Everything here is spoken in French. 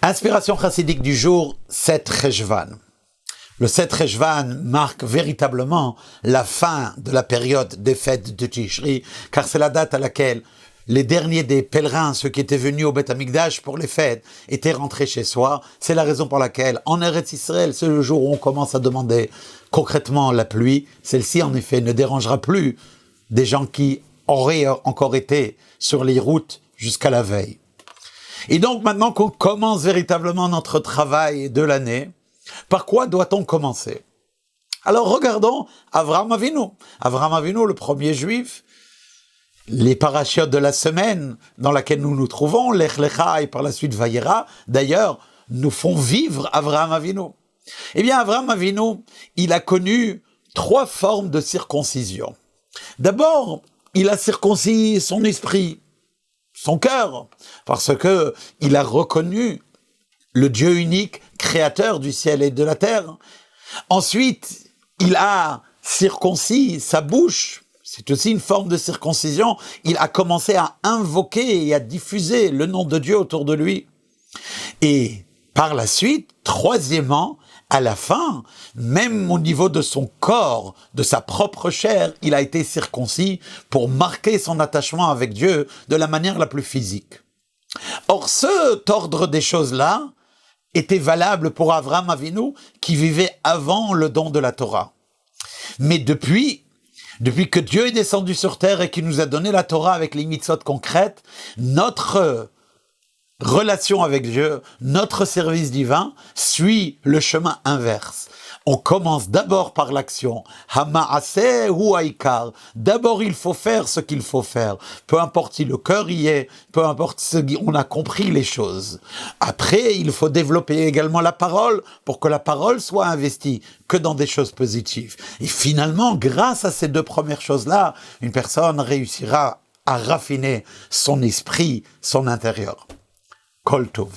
Inspiration chassidique du jour, 7 Cheshvan. Le 7 Cheshvan marque véritablement la fin de la période des fêtes de Tishri, car c'est la date à laquelle les derniers des pèlerins, ceux qui étaient venus au Beth Amikdash pour les fêtes, étaient rentrés chez soi. C'est la raison pour laquelle, en Eretz Israël, c'est le jour où on commence à demander concrètement la pluie. Celle-ci, en effet, ne dérangera plus des gens qui auraient encore été sur les routes jusqu'à la veille. Et donc, maintenant qu'on commence véritablement notre travail de l'année, par quoi doit-on commencer? Alors, regardons Avraham Avinu. Avraham Avinu, le premier juif, les parachiotes de la semaine dans laquelle nous nous trouvons, Lech Lecha et par la suite Vayera, d'ailleurs, nous font vivre Avraham Avinu. Eh bien, Avraham Avinu, il a connu 3 formes de circoncision. D'abord, il a circoncis son esprit, son cœur, parce que il a reconnu le Dieu unique, créateur du ciel et de la terre. Ensuite, il a circoncis sa bouche. C'est aussi une forme de circoncision. Il a commencé à invoquer et à diffuser le nom de Dieu autour de lui. Et par la suite, troisièmement, à la fin, même au niveau de son corps, de sa propre chair, il a été circoncis pour marquer son attachement avec Dieu de la manière la plus physique. Or, cet ordre des choses-là était valable pour Avraham Avinu qui vivait avant le don de la Torah. Mais depuis que Dieu est descendu sur terre et qu'il nous a donné la Torah avec les mitzvot concrètes, notre relation avec Dieu, notre service divin, suit le chemin inverse. On commence d'abord par l'action. Hama'aseh hu ha'ikar. D'abord, il faut faire ce qu'il faut faire. Peu importe si le cœur y est, peu importe si on a compris les choses. Après, il faut développer également la parole pour que la parole soit investie que dans des choses positives. Et finalement, grâce à ces 2 premières choses-là, une personne réussira à raffiner son esprit, son intérieur. Kol Tov.